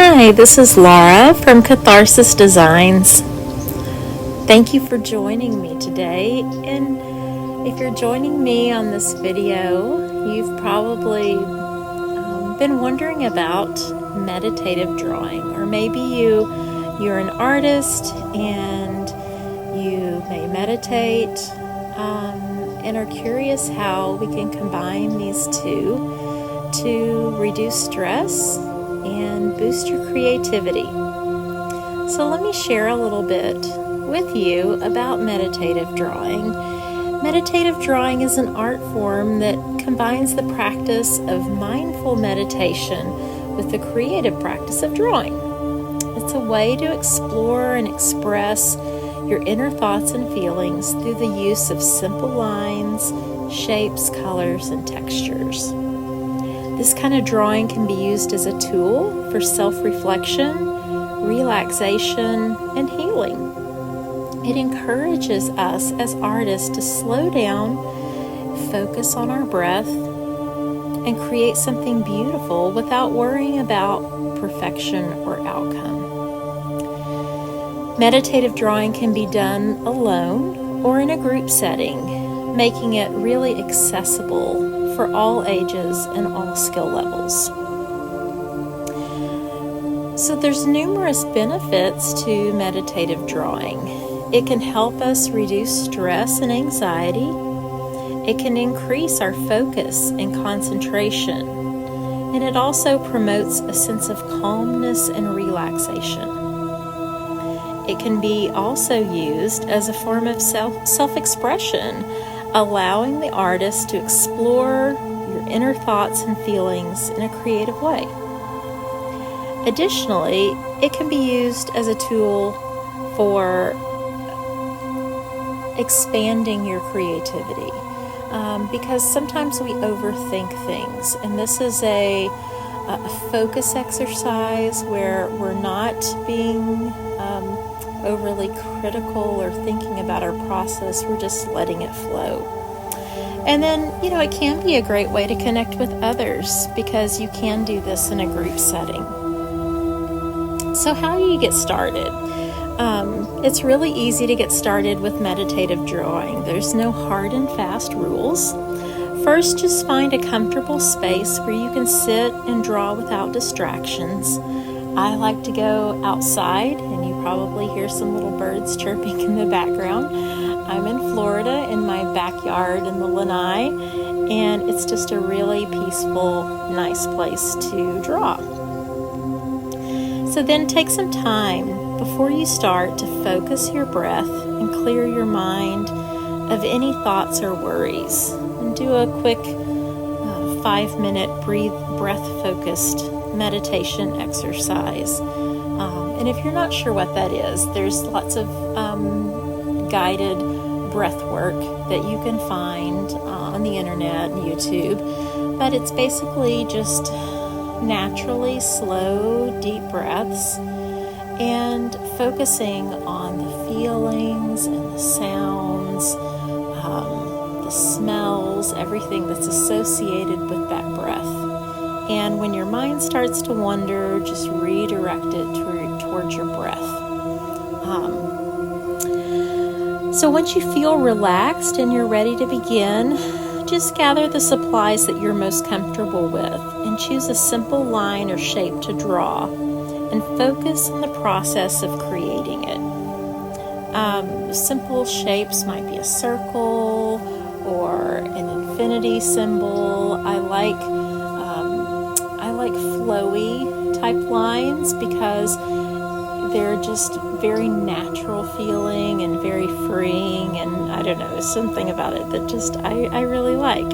Hi, this is Laura from Catharsis Designs. Thank you for joining me today. And if you're joining me on this video, you've probably been wondering about meditative drawing, or maybe you're an artist and you may meditate and are curious how we can combine these two to reduce stress and boost your creativity. So let me share a little bit with you about meditative drawing. Meditative drawing is an art form that combines the practice of mindful meditation with the creative practice of drawing. It's a way to explore and express your inner thoughts and feelings through the use of simple lines, shapes, colors, and textures. This kind of drawing can be used as a tool for self-reflection, relaxation, and healing. It encourages us as artists to slow down, focus on our breath, and create something beautiful without worrying about perfection or outcome. Meditative drawing can be done alone or in a group setting, making it really accessible for all ages and all skill levels. So there's numerous benefits to meditative drawing. It can help us reduce stress and anxiety. It can increase our focus and concentration. And it also promotes a sense of calmness and relaxation. It can be also used as a form of self-expression, allowing the artist to explore your inner thoughts and feelings in a creative way. Additionally, it can be used as a tool for expanding your creativity, because sometimes we overthink things, and this is a focus exercise where we're not being overly critical or thinking about our process. We're just letting it flow. And then, it can be a great way to connect with others, because you can do this in a group setting. So how do you get started? It's really easy to get started with meditative drawing. There's no hard and fast rules. First, just find a comfortable space where you can sit and draw without distractions. I like to go outside, and you probably hear some little birds chirping in the background. I'm in Florida in my backyard in the Lanai, and it's just a really peaceful, nice place to draw. So then take some time before you start to focus your breath and clear your mind of any thoughts or worries. And do a quick 5-minute breath-focused meditation exercise. And if you're not sure what that is, there's lots of guided breath work that you can find on the internet and YouTube. But it's basically just naturally slow, deep breaths and focusing on the feelings and the sounds, the smells, everything that's associated with that breath. And when your mind starts to wander, just redirect it towards your breath. So once you feel relaxed and you're ready to begin, just gather the supplies that you're most comfortable with and choose a simple line or shape to draw and focus on the process of creating it. Simple shapes might be a circle or an infinity symbol. I like flowy type lines because they're just very natural feeling and very freeing, and I don't know, there's something about it that just I really like.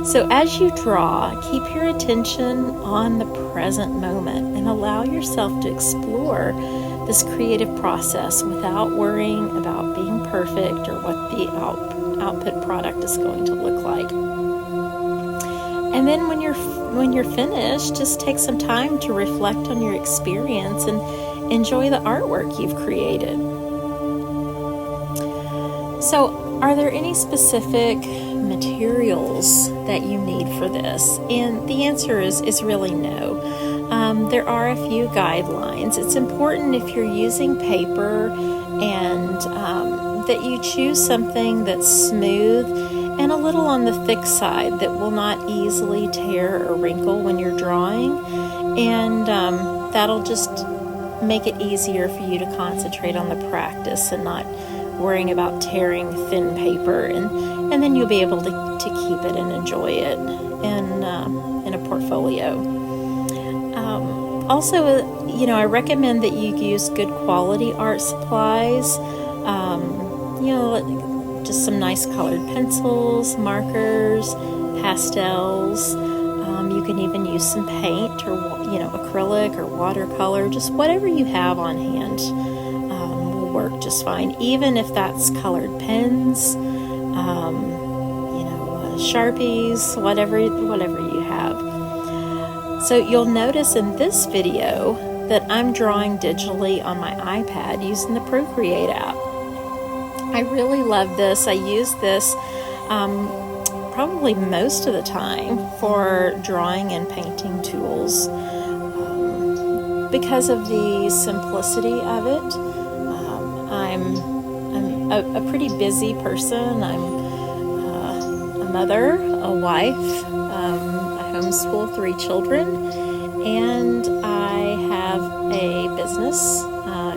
So as you draw, keep your attention on the present moment and allow yourself to explore this creative process without worrying about being perfect or what the output product is going to look like. And then when you're finished, just take some time to reflect on your experience and enjoy the artwork you've created. So, are there any specific materials that you need for this? And the answer is really no. There are a few guidelines. It's important if you're using paper and that you choose something that's smooth and a little on the thick side that will not easily tear or wrinkle when you're drawing. And that'll just make it easier for you to concentrate on the practice and not worrying about tearing thin paper. And then you'll be able to keep it and enjoy it in a portfolio. Also, I recommend that you use good quality art supplies. Just some nice colored pencils, markers, pastels. You can even use some paint or, acrylic or watercolor. Just whatever you have on hand will work just fine. Even if that's colored pens, Sharpies, whatever you have. So you'll notice in this video that I'm drawing digitally on my iPad using the Procreate app. I really love this. I use this probably most of the time for drawing and painting tools because of the simplicity of it. I'm a pretty busy person. I'm a mother, a wife. I homeschool 3 children, and I have a business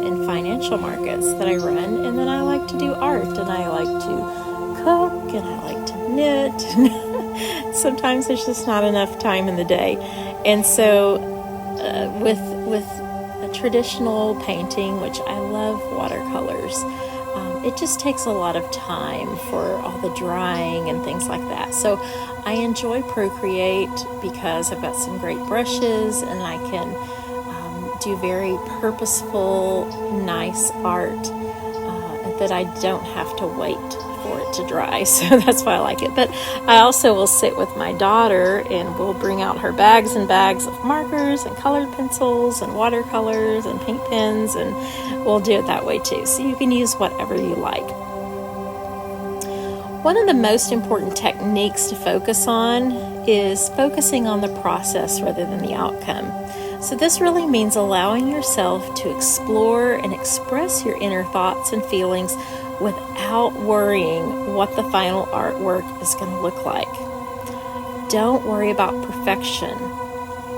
in financial markets that I run, and then I like to do art, and I like to cook, and I like to knit. Sometimes there's just not enough time in the day, and so with a traditional painting, which I love watercolors, it just takes a lot of time for all the drying and things like that. So I enjoy Procreate because I've got some great brushes, and I can do very purposeful, nice art that I don't have to wait for it to dry. So that's why I like it. But I also will sit with my daughter, and we'll bring out her bags and bags of markers and colored pencils and watercolors and paint pens, and we'll do it that way too. So you can use whatever you like. One of the most important techniques to focus on is focusing on the process rather than the outcome. So this really means allowing yourself to explore and express your inner thoughts and feelings without worrying what the final artwork is going to look like. Don't worry about perfection.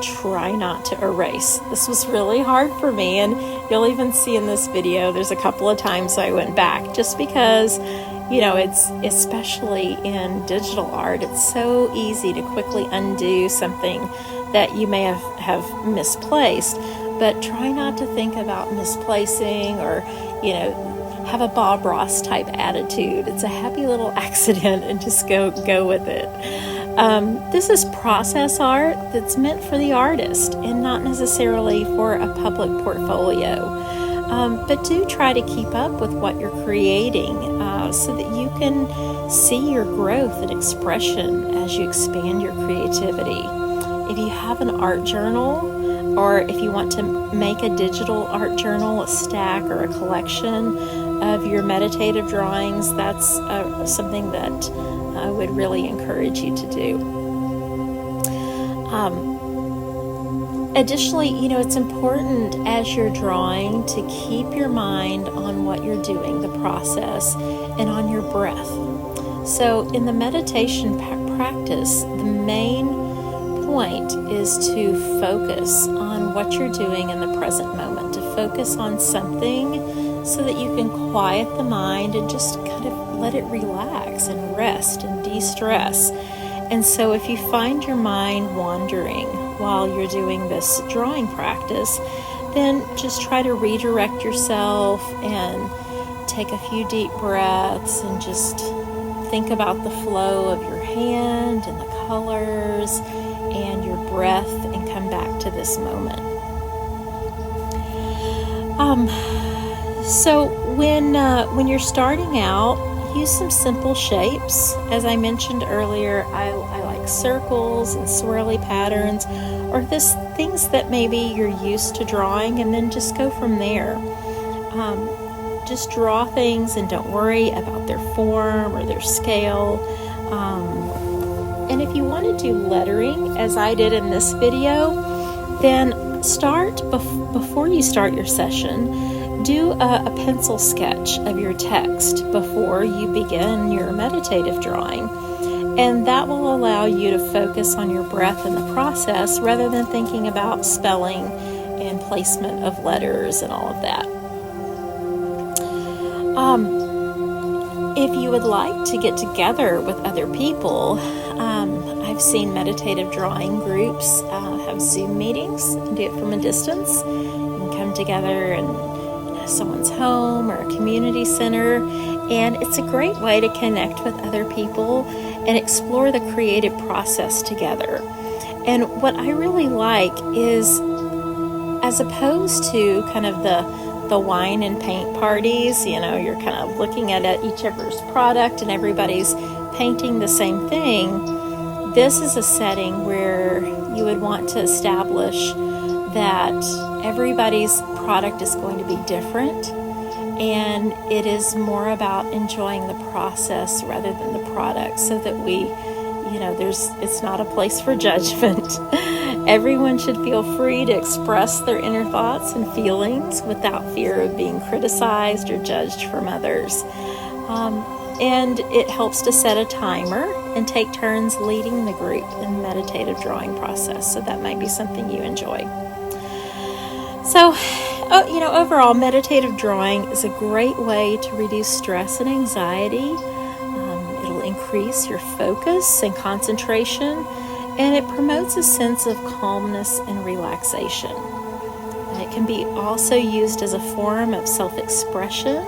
Try not to erase. This was really hard for me, and you'll even see in this video there's a couple of times I went back just because it's especially in digital art, it's so easy to quickly undo something that you may have misplaced. But try not to think about misplacing or have a Bob Ross type attitude. It's a happy little accident, and just go with it. This is process art that's meant for the artist and not necessarily for a public portfolio. But do try to keep up with what you're creating so that you can see your growth and expression as you expand your creativity. If you have an art journal, or if you want to make a digital art journal, a stack or a collection of your meditative drawings, that's something that I would really encourage you to do. Additionally, it's important as you're drawing to keep your mind on what you're doing, the process, and on your breath. So in the meditation practice, the main point is to focus on what you're doing in the present moment, to focus on something so that you can quiet the mind and just kind of let it relax and rest and de-stress. And so if you find your mind wandering while you're doing this drawing practice, then just try to redirect yourself and take a few deep breaths and just think about the flow of your hand and the colors and your breath, and come back to this moment. So when you're starting out, use some simple shapes. As I mentioned earlier, I like circles and swirly patterns, or things that maybe you're used to drawing, and then just go from there. Just draw things and don't worry about their form or their scale. And if you want to do lettering, as I did in this video, then before you start your session, do a pencil sketch of your text before you begin your meditative drawing. And that will allow you to focus on your breath in the process rather than thinking about spelling and placement of letters and all of that. If you would like to get together with other people, I've seen meditative drawing groups have Zoom meetings and do it from a distance. You can come together in someone's home or a community center, and it's a great way to connect with other people and explore the creative process together. And what I really like is, as opposed to kind of the wine and paint parties, you're kind of looking at each other's product and everybody's painting the same thing. This is a setting where you would want to establish that everybody's product is going to be different, and it is more about enjoying the process rather than the product, so that it's not a place for judgment. Everyone should feel free to express their inner thoughts and feelings without fear of being criticized or judged from others. And it helps to set a timer and take turns leading the group in the meditative drawing process. So that might be something you enjoy. So, overall, meditative drawing is a great way to reduce stress and anxiety. It'll increase your focus and concentration, and it promotes a sense of calmness and relaxation. And it can be also used as a form of self-expression,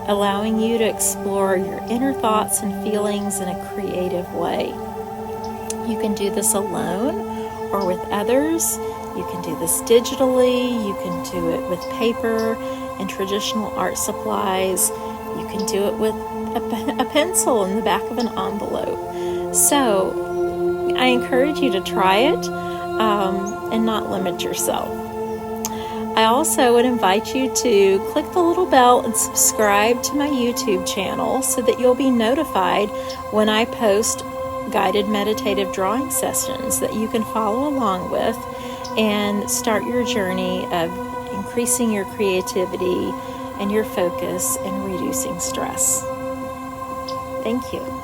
allowing you to explore your inner thoughts and feelings in a creative way. You can do this alone or with others. You can do this digitally. You can do it with paper and traditional art supplies. You can do it with a pencil in the back of an envelope. So I encourage you to try it and not limit yourself. I also would invite you to click the little bell and subscribe to my YouTube channel so that you'll be notified when I post guided meditative drawing sessions that you can follow along with and start your journey of increasing your creativity and your focus and reducing stress. Thank you.